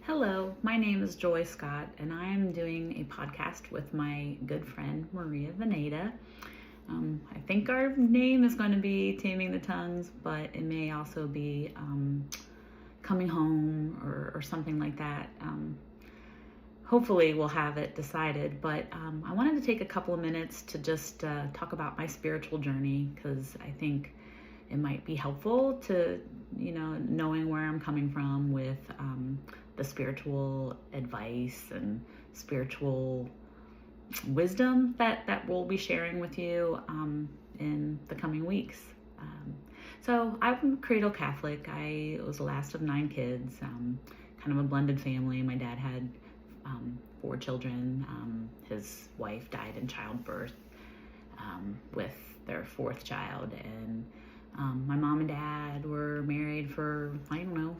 Hello, my name is Joy Scott, and I am doing a podcast with my good friend Maria Veneta. I think our name is going to be Taming the Tongues, but it may also be Coming Home or something like that. Hopefully, we'll have it decided, but I wanted to take a couple of minutes to just talk about my spiritual journey because I think it might be helpful to, knowing where I'm coming from with the spiritual advice and spiritual wisdom that we'll be sharing with you in the coming weeks. So I'm cradle Catholic. I was the last of 9 kids, kind of a blended family. My dad had 4 children. His wife died in childbirth with their 4th child, and my mom and dad were married for,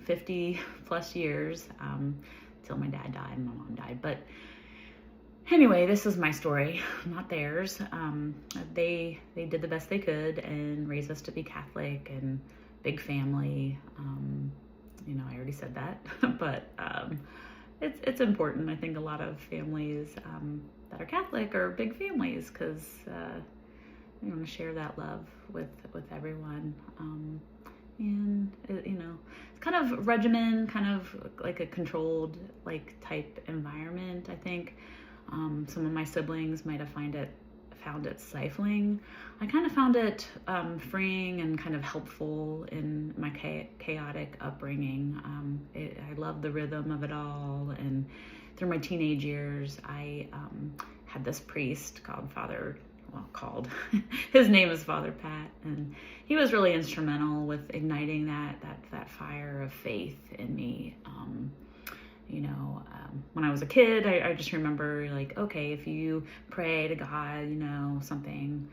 50 plus years, till my dad died and my mom died. But anyway, this is my story, not theirs. They did the best they could and raised us to be Catholic and big family. I already said that, but it's important. I think a lot of families that are Catholic are big families because I want to share that love with everyone. It's kind of regimen, kind of like a controlled type environment. I think some of my siblings might have found it stifling. I kind of found it freeing and kind of helpful in my chaotic upbringing. I love the rhythm of it all, and through my teenage years, I had this priest called his name is Father Pat, and he was really instrumental with igniting that fire of faith in me. When I was a kid, I just remember okay, if you pray to God, something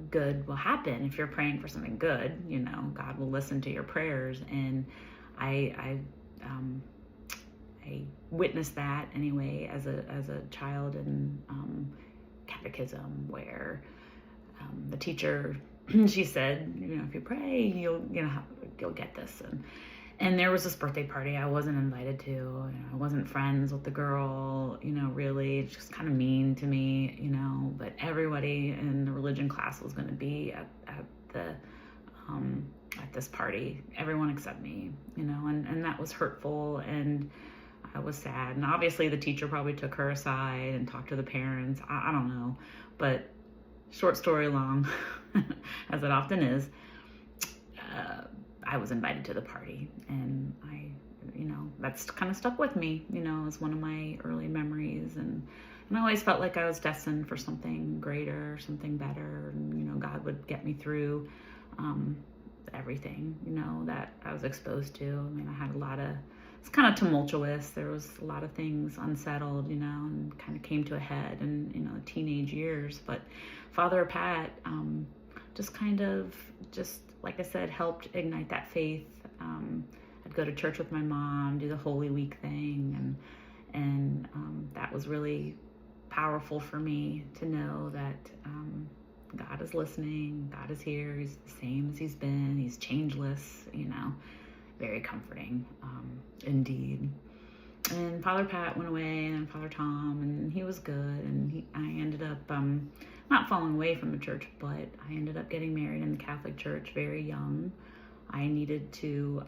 good will happen. If you're praying for something good, God will listen to your prayers. And I witnessed that anyway as a child in catechism, where the teacher, she said, if you pray, you'll get this. And there was this birthday party I wasn't invited to. I wasn't friends with the girl, really. It's just kind of mean to me, but everybody in the religion class was going to be at this party, everyone except me, and that was hurtful, and I was sad. And obviously the teacher probably took her aside and talked to the parents. I don't know, but short story long, as it often is, I was invited to the party, and that's kind of stuck with me, as one of my early memories. And I always felt like I was destined for something greater, something better. And, God would get me through everything, that I was exposed to. I had it's kind of tumultuous. There was a lot of things unsettled, and kind of came to a head in, teenage years. But Father Pat just like I said, helped ignite that faith. I'd go to church with my mom, do the Holy Week thing, and that was really powerful for me to know that God is listening, God is here, He's the same as He's been, He's changeless, very comforting, indeed. And Father Pat went away, and Father Tom, and he was good, and I ended up not falling away from the church, but I ended up getting married in the Catholic Church very young. I needed to,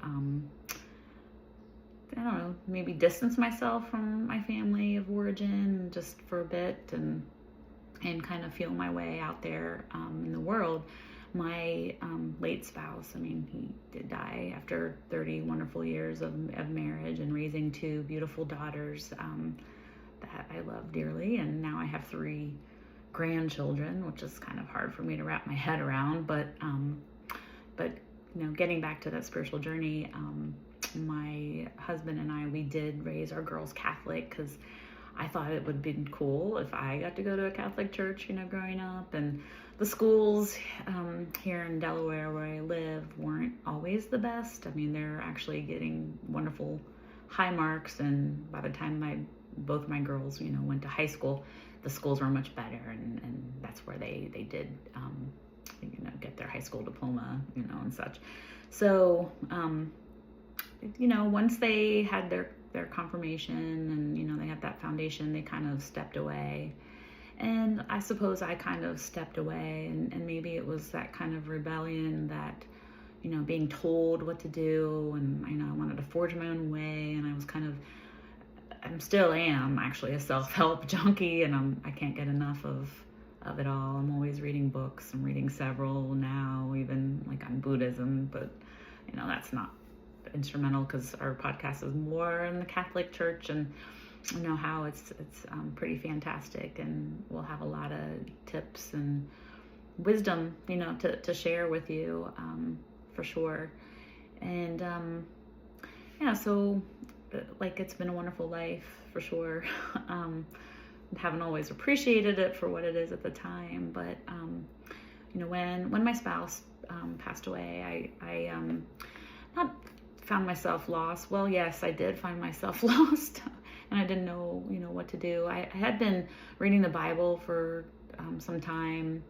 maybe distance myself from my family of origin just for a bit, and kind of feel my way out there in the world. My late spouse, he did die after 30 wonderful years of marriage and raising 2 beautiful daughters that I love dearly. And now I have 3 grandchildren, which is kind of hard for me to wrap my head around. But getting back to that spiritual journey, my husband and I, we did raise our girls Catholic because I thought it would have been cool if I got to go to a Catholic church, growing up. And the schools here in Delaware where I live weren't always the best. They're actually getting wonderful high marks. And by the time both my girls, went to high school, the schools were much better. And that's where they did, get their high school diploma, and such. So, once they had their their confirmation, and, you know, they had that foundation, they kind of stepped away. And I suppose I kind of stepped away, and maybe it was that kind of rebellion, that, you know, being told what to do, and, you know, I wanted to forge my own way, and I was kind of, I'm still am actually a self-help junkie, and I can't get enough of it all. I'm always reading books. I'm reading several now, even like on Buddhism, but, you know, that's not instrumental because our podcast is more in the Catholic Church, and I know how it's pretty fantastic, and we'll have a lot of tips and wisdom, you know, to share with you, for sure. And yeah, so like, it's been a wonderful life for sure. Haven't always appreciated it for what it is at the time, but you know, when my spouse passed away, I not found myself lost. Well, yes, I did find myself lost, and I didn't know, you know, what to do. I had been reading the Bible for some time,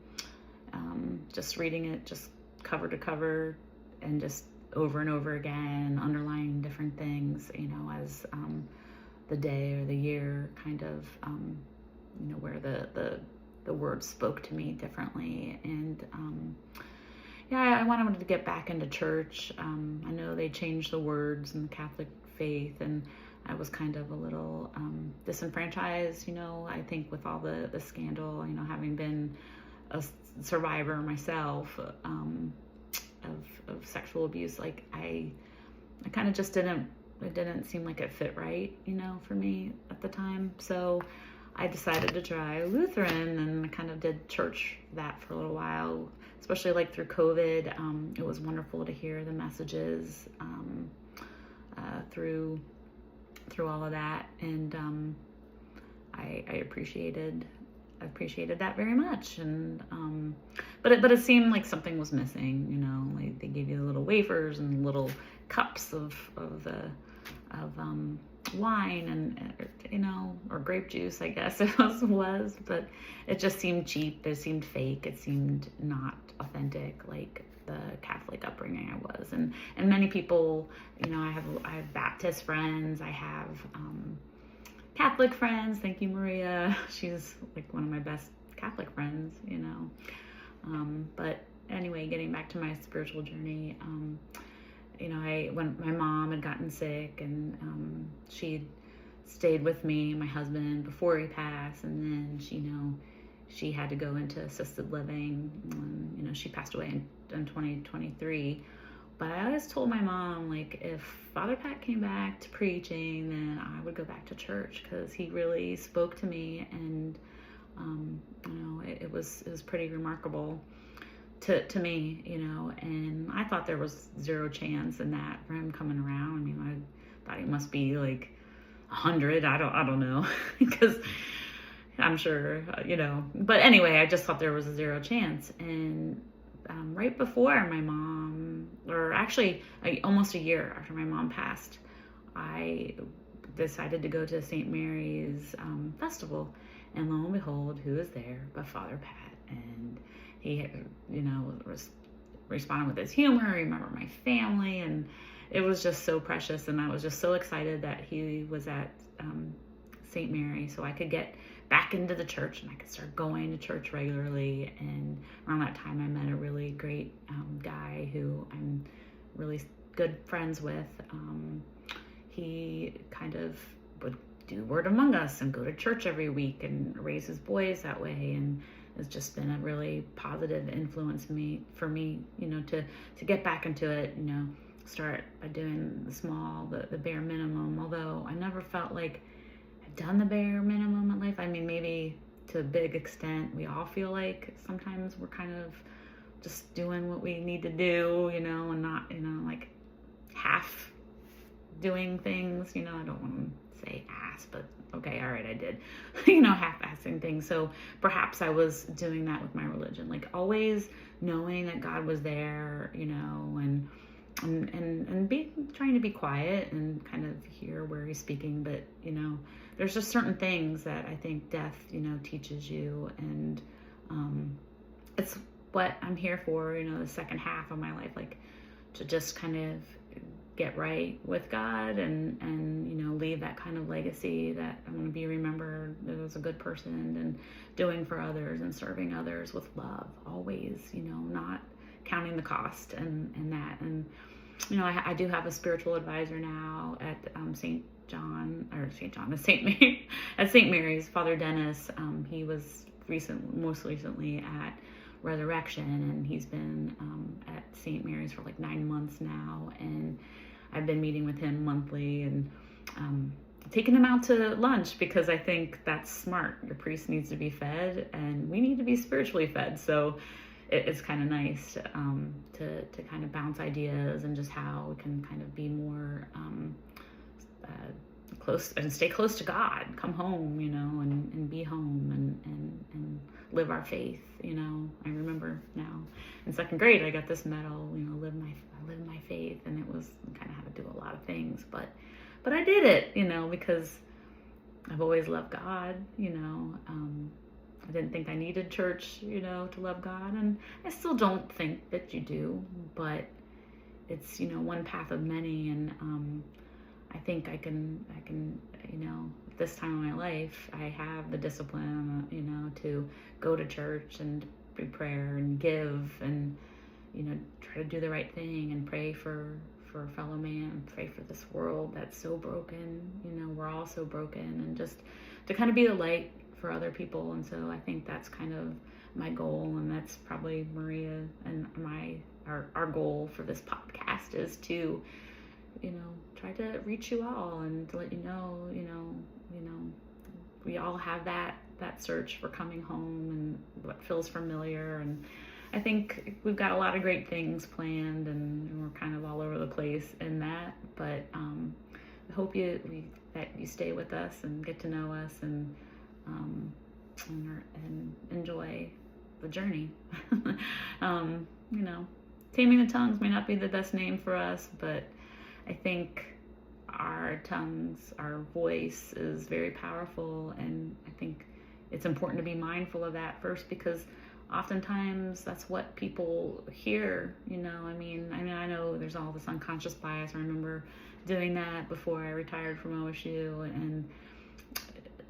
just reading it just cover to cover, and just over and over again, underlining different things, you know, as the day or the year kind of, you know, where the words spoke to me differently. And yeah, I wanted to get back into church. I know they changed the words in the Catholic faith, and I was kind of a little disenfranchised, you know, I think with all the scandal, you know, having been a survivor myself of sexual abuse. Like, I kind of just it didn't seem like it fit right, you know, for me at the time. So I decided to try Lutheran, and I kind of did church that for a little while, especially like through COVID. It was wonderful to hear the messages through all of that, and I appreciated that very much. And but it seemed like something was missing, you know. Like, they gave you the little wafers and little cups of wine, and, you know, or grape juice, I guess it was, but it just seemed cheap. It seemed fake. It seemed not authentic, like the Catholic upbringing I was. And many people, you know, I have Baptist friends, I have Catholic friends. Thank you, Maria. She's like one of my best Catholic friends, you know. But anyway, getting back to my spiritual journey, you know, when my mom had gotten sick, and she stayed with me, my husband, before he passed, and then she had to go into assisted living. You know, she passed away in 2023. But I always told my mom, like, if Father Pat came back to preaching, then I would go back to church, because he really spoke to me, and you know, it was pretty remarkable to me, you know. And I thought there was zero chance in that for him coming around. I mean, I thought he must be like 100. I don't know, because I'm sure, you know. But anyway, I just thought there was a zero chance. And right before my mom, or actually almost a year after my mom passed, I decided to go to St. Mary's festival, and lo and behold, who was there but Father Pat? And he, you know, was responding with his humor. He remembered my family, and it was just so precious. And I was just so excited that he was at St. Mary, so I could get back into the church, and I could start going to church regularly. And around that time, I met a really great guy who I'm really good friends with. He kind of would do Word Among Us and go to church every week and raise his boys that way, and it's just been a really positive influence for me, you know, to get back into it, you know, start by doing the bare minimum, although I never felt like I've done the bare minimum in life. I mean, maybe to a big extent, we all feel like sometimes we're kind of just doing what we need to do, you know, and not, you know, like half doing things, you know. I don't want to say ass, but okay, all right, I did, you know, half-assing things. So perhaps I was doing that with my religion, like always knowing that God was there, you know, and trying to be quiet and kind of hear where he's speaking. But, you know, there's just certain things that I think death, you know, teaches you, and it's what I'm here for, you know, the second half of my life, like to just kind of get right with God, and you know, leave that kind of legacy, that I want to be remembered as a good person and doing for others and serving others with love always, not counting the cost and that. And, I do have a spiritual advisor now at St. Mary's, Father Dennis. He was most recently at Resurrection, and he's been at St. Mary's for like 9 months now, and I've been meeting with him monthly and taking him out to lunch, because I think that's smart. Your priest needs to be fed, and we need to be spiritually fed. So it's kind of nice to kind of bounce ideas and just how we can kind of be more close and stay close to God, come home, and be home and live our faith. I remember now in second grade, I got this medal, live my faith. And it was kind of had to do a lot of things, but I did it, because I've always loved God, I didn't think I needed church, to love God. And I still don't think that you do, but it's, one path of many. And I think I can, this time in my life, I have the discipline, to go to church and do prayer and give and, try to do the right thing and pray for a fellow man, pray for this world that's so broken. We're all so broken, and just to kind of be the light for other people. And so I think that's kind of my goal, and that's probably Maria and our goal for this podcast is to, try to reach you all and to let you know, we all have that search for coming home and what feels familiar. And I think we've got a lot of great things planned, and we're kind of all over the place in that. But I hope that you stay with us and get to know us and enjoy the journey. Taming the tongues may not be the best name for us, but I think our tongues, our voice is very powerful, and I think it's important to be mindful of that first, because oftentimes that's what people hear. I know there's all this unconscious bias. I remember doing that before I retired from OSU, and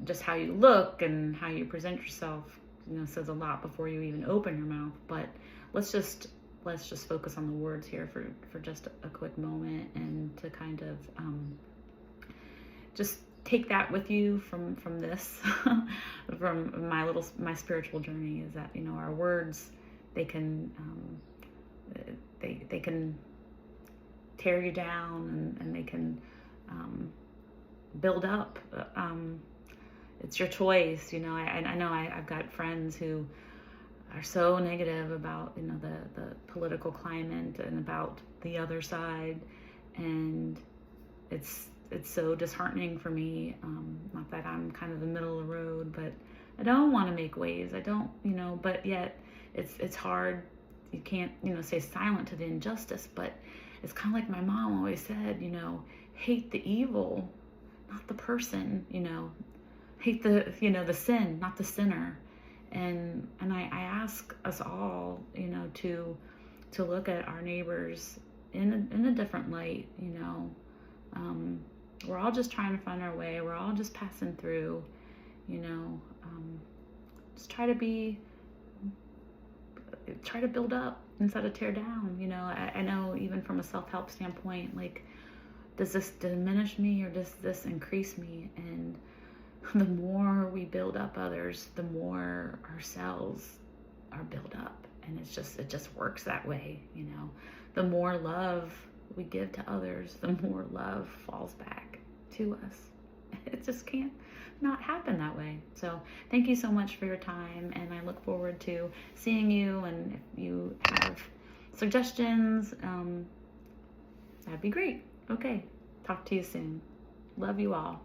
just how you look and how you present yourself, says a lot before you even open your mouth. But let's just focus on the words here for just a quick moment, and to kind of just take that with you from this, from my spiritual journey, is that, our words, they can tear you down, and they can build up. It's your choice. I know I've got friends who are so negative about, the political climate and about the other side. And it's so disheartening for me. Not that I'm kind of the middle of the road, but I don't want to make waves. I don't, but yet it's hard. You can't, stay silent to the injustice, but it's kind of like my mom always said, hate the evil, not the person, hate the sin, not the sinner. And I ask us all, to look at our neighbors in a different light. We're all just trying to find our way. We're all just passing through. Just try to build up instead of tear down. I know, even from a self-help standpoint, like, does this diminish me or does this increase me? And the more we build up others, the more ourselves are built up. And it just works that way. The more love we give to others, the more love falls back to us. It just can't not happen that way. So thank you so much for your time, and I look forward to seeing you. And if you have suggestions, that'd be great. Okay, talk to you soon. Love you all.